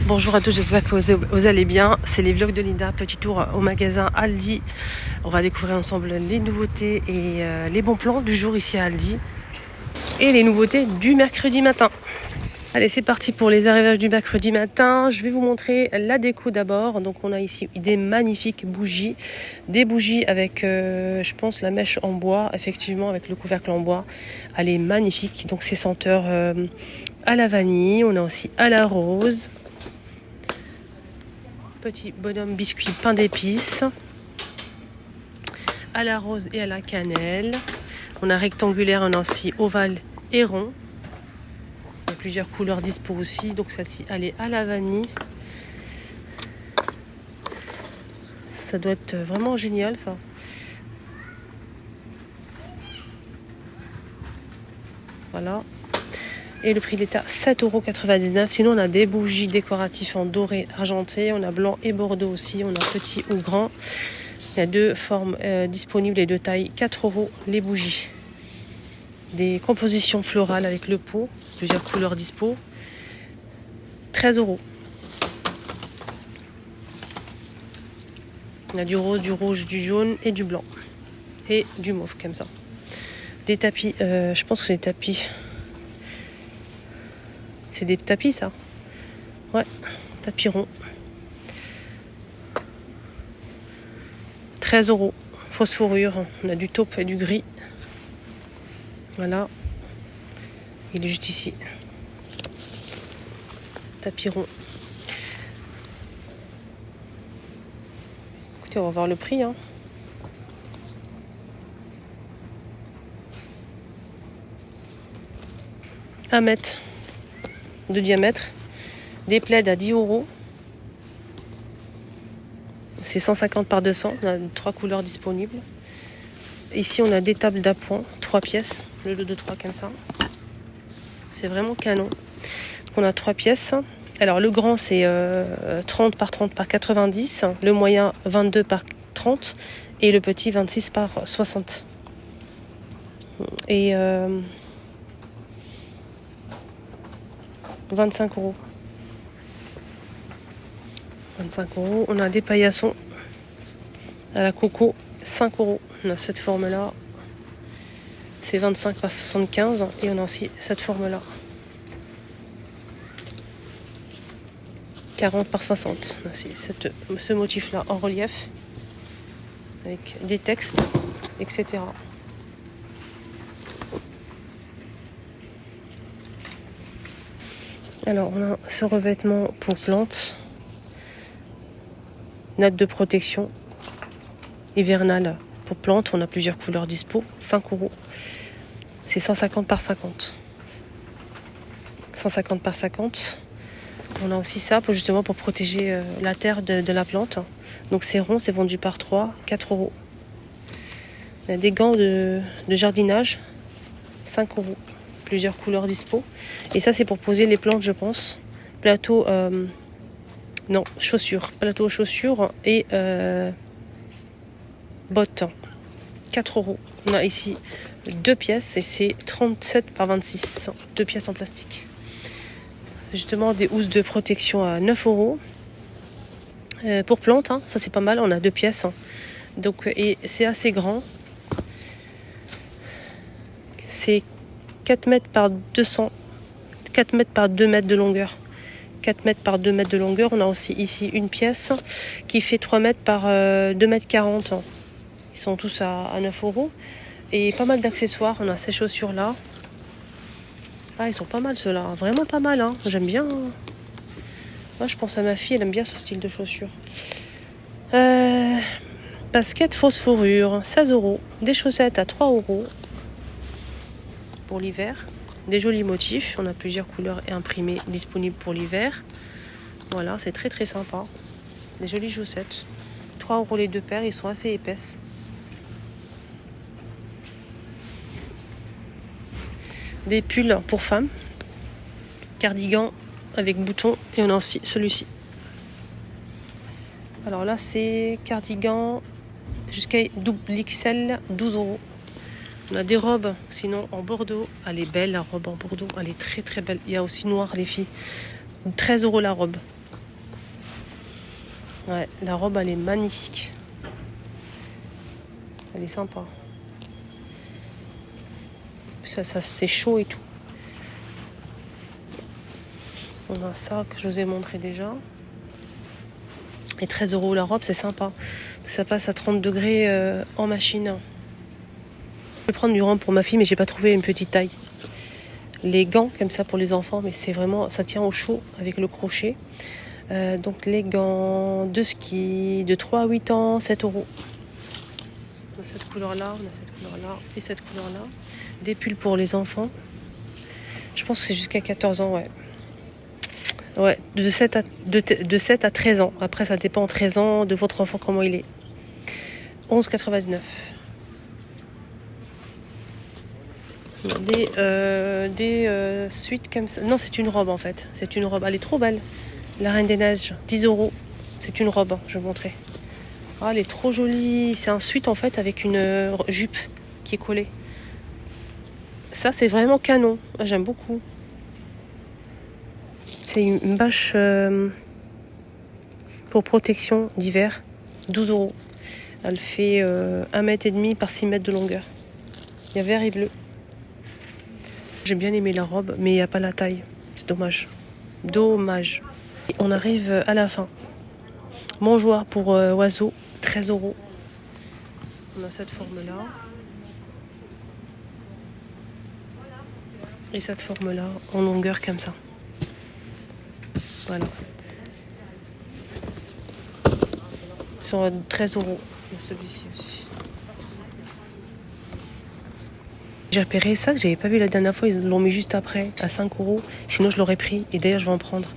Bonjour à tous, j'espère que vous allez bien. C'est les vlogs de Linda, petit tour au magasin Aldi. On va découvrir ensemble les nouveautés et les bons plans du jour ici à Aldi. Et les nouveautés du mercredi matin. Allez, c'est parti pour les arrivages du mercredi matin. Je vais vous montrer la déco d'abord. Donc on a ici des magnifiques bougies. Des bougies avec, je pense, la mèche en bois, effectivement, avec le couvercle en bois. Elle est magnifique. Donc c'est senteur à la vanille. On a aussi à la rose. Petit bonhomme biscuit pain d'épices. À la rose et à la cannelle. On a rectangulaire, on a aussi ovale et rond. Il y a plusieurs couleurs dispo aussi. Donc celle-ci, elle est à la vanille. Ça doit être vraiment génial ça. Voilà. Et le prix il est à 7,99 €. Sinon on a des bougies décoratives en doré argenté. On a blanc et bordeaux aussi. On a petit ou grand. Il y a deux formes disponibles et deux tailles. 4 € les bougies. Des compositions florales avec le pot. Plusieurs couleurs dispo. 13 €. On a du rose, du rouge, du jaune et du blanc. Et du mauve comme ça. Des tapis, je pense que c'est des tapis. C'est des tapis ça. Ouais, tapis rond. 13 €. Fausse fourrure. On a du taupe et du gris. Voilà. Il est juste ici. Tapis rond. Écoutez, on va voir le prix. 1 mètre de diamètre. Des plaids à 10 €. C'est 150 par 200. On a 3 couleurs disponibles. Ici, on a des tables d'appoint, 3 pièces. Le lot de 3 comme ça. C'est vraiment canon. On a 3 pièces. Alors, le grand, c'est 30 par 30 par 90. Le moyen, 22 par 30. Et le petit, 26 par 60. Et 25 €. 25 €. On a des paillassons à la coco, 5 €. On a cette forme-là. C'est 25 par 75. Et on a aussi cette forme-là. 40 par 60. On a aussi ce motif-là en relief. Avec des textes, etc. Alors, on a ce revêtement pour plantes. Natte de protection hivernale pour plantes. On a plusieurs couleurs dispo. 5 €. C'est 150 par 50. 150 par 50. On a aussi ça justement pour protéger la terre de la plante. Donc c'est rond, c'est vendu par 3, 4 €. On a des gants de jardinage. 5 €. Plusieurs couleurs dispo. Et ça c'est pour poser les plantes je pense. Plateau... non, chaussures. Plateau chaussures et bottes. 4 €. On a ici 2 pièces et c'est 37 par 26. 2 pièces en plastique. Justement des housses de protection à 9 €. Pour plantes, ça c'est pas mal. On a 2 pièces. Donc, et c'est assez grand. C'est 4 mètres par 200. 4 mètres par 2 mètres de longueur. 4 mètres par 2 mètres de longueur. On a aussi ici une pièce qui fait 3 mètres par 2 mètres 40. Ils sont tous à 9 €. Et pas mal d'accessoires. On a ces chaussures-là. Ah, ils sont pas mal ceux-là. Vraiment pas mal. J'aime bien. Moi, je pense à ma fille. Elle aime bien ce style de chaussures. Basket fausse fourrure. 16 €. Des chaussettes à 3 € pour l'hiver. Des jolis motifs. On a plusieurs couleurs et imprimées disponibles pour l'hiver. Voilà, c'est très très sympa. Des jolies chaussettes. 3 € les deux paires. Ils sont assez épaisses. Des pulls pour femmes. Cardigan avec boutons. Et on a aussi celui-ci. Alors là, c'est cardigan jusqu'à double XL, 12 €. On a des robes, sinon en bordeaux. Elle est belle, la robe en bordeaux. Elle est très très belle. Il y a aussi noir, les filles. 13 € la robe. Ouais, la robe, elle est magnifique. Elle est sympa. Ça c'est chaud et tout. On a ça que je vous ai montré déjà. Et 13 € la robe, c'est sympa. Ça passe à 30 degrés en machine. Je vais prendre du rhum pour ma fille, mais j'ai pas trouvé une petite taille. Les gants, comme ça pour les enfants, mais c'est vraiment, ça tient au chaud avec le crochet. Donc les gants de ski de 3 à 8 ans, 7 €. On a cette couleur-là, on a cette couleur-là et cette couleur-là. Des pulls pour les enfants. Je pense que c'est jusqu'à 14 ans, ouais. Ouais, de 7 à 13 ans. Après, ça dépend 13 ans de votre enfant, comment il est. 11,99 €. Des suites comme ça. Non, c'est une robe en fait. C'est une robe. Elle est trop belle. La Reine des Neiges, 10 €. C'est une robe, je vais vous montrer. Ah, elle est trop jolie. C'est un suite en fait avec une jupe qui est collée. Ça, c'est vraiment canon. J'aime beaucoup. C'est une bâche pour protection d'hiver, 12 €. Elle fait 1,5 m par 6 mètres de longueur. Il y a vert et bleu. J'ai bien aimé la robe, mais il n'y a pas la taille. C'est dommage. Dommage. Et on arrive à la fin. Mangeoire pour oiseaux, 13 €. On a cette forme-là. Et cette forme-là, en longueur comme ça. Voilà. Ils sont à 13 €. Il y a celui-ci aussi. J'ai repéré ça que j'avais pas vu la dernière fois. Ils l'ont mis juste après, à 5 €. Sinon, je l'aurais pris. Et d'ailleurs, je vais en prendre.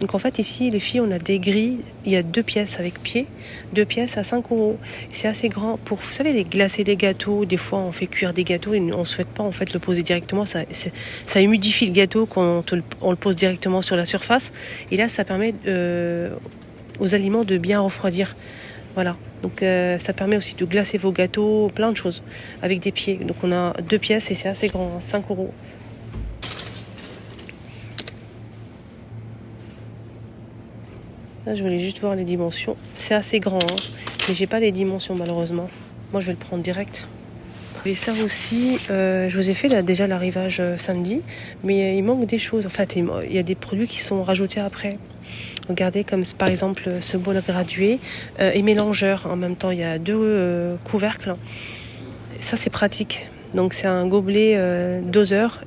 Donc en fait, ici, les filles, on a des grilles. Il y a 2 pièces avec pied. 2 pièces à 5 €. C'est assez grand. Pour, vous savez, les glacer des gâteaux. Des fois, on fait cuire des gâteaux et on ne souhaite pas en fait le poser directement. Ça humidifie le gâteau quand on le pose directement sur la surface. Et là, ça permet aux aliments de bien refroidir. Voilà, donc ça permet aussi de glacer vos gâteaux, plein de choses, avec des pieds. Donc on a 2 pièces et c'est assez grand, 5 €. Là, je voulais juste voir les dimensions. C'est assez grand, hein, mais j'ai pas les dimensions malheureusement. Moi, je vais le prendre direct. Et ça aussi, je vous ai fait là, déjà l'arrivage samedi, mais il manque des choses. En fait, il y a des produits qui sont rajoutés après. Regardez, comme par exemple ce bol gradué et mélangeur. En même temps, il y a 2 couvercles. Ça, c'est pratique. Donc, c'est un gobelet doseur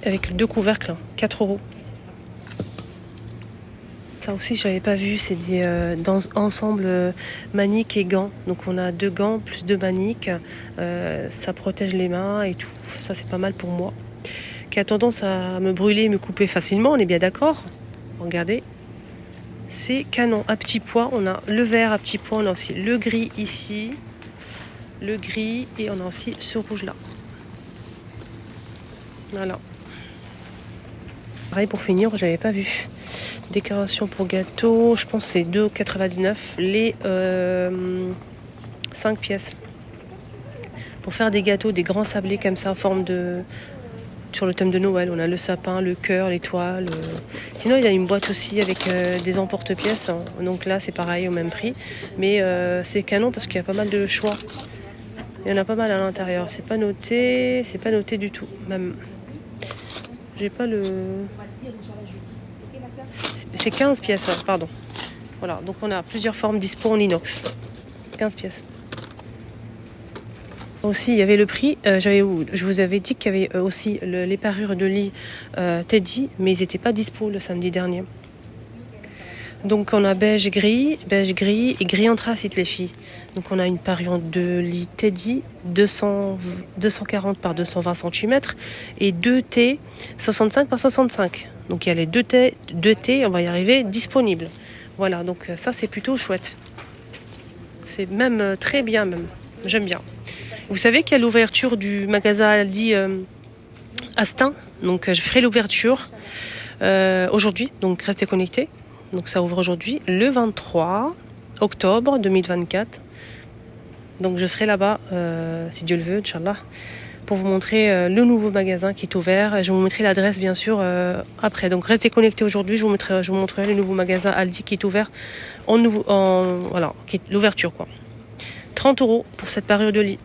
avec 2 couvercles, 4 €. Ça aussi, je n'avais pas vu. C'est des ensemble maniques et gants. Donc, on a 2 gants plus 2 maniques. Ça protège les mains et tout. Ça, c'est pas mal pour moi. Qui a tendance à me brûler et me couper facilement. On est bien d'accord ? Regardez, c'est canon. À petits pois, on a le vert à petits pois, on a aussi le gris ici, le gris et on a aussi ce rouge là. Voilà. Pareil pour finir, j'avais pas vu. Décoration pour gâteau, je pense que c'est 2,99 €. Les 5 pièces. Pour faire des gâteaux, des grands sablés comme ça en forme de... Sur le thème de Noël, on a le sapin, le cœur, l'étoile. Sinon, il y a une boîte aussi avec des emporte-pièces. Donc là, c'est pareil, au même prix. Mais c'est canon parce qu'il y a pas mal de choix. Il y en a pas mal à l'intérieur. C'est pas noté du tout. Même, j'ai pas le... C'est 15 pièces, pardon. Voilà, donc on a plusieurs formes dispo en inox. 15 pièces. Aussi, il y avait le prix. Je vous avais dit qu'il y avait aussi les parures de lit Teddy, mais ils n'étaient pas dispo le samedi dernier. Donc on a beige gris et gris anthracite les filles. Donc on a une parure de lit Teddy 240 par 220 cm et 2 T 65 par 65. Donc il y a les 2 T, on va y arriver, disponibles. Voilà, donc ça c'est plutôt chouette. C'est même très bien même. J'aime bien. Vous savez qu'il y a l'ouverture du magasin Aldi Astin. Donc je ferai l'ouverture aujourd'hui. Donc restez connectés. Donc ça ouvre aujourd'hui le 23 octobre 2024. Donc je serai là-bas, si Dieu le veut, Inch'Allah, pour vous montrer le nouveau magasin qui est ouvert. Je vous mettrai l'adresse bien sûr après. Donc restez connectés aujourd'hui, je vous montrerai le nouveau magasin Aldi qui est ouvert voilà, qui est l'ouverture quoi. 30 € pour cette parure de lit.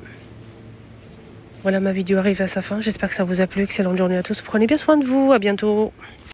Voilà, ma vidéo arrive à sa fin. J'espère que ça vous a plu. Excellente journée à tous. Prenez bien soin de vous. À bientôt.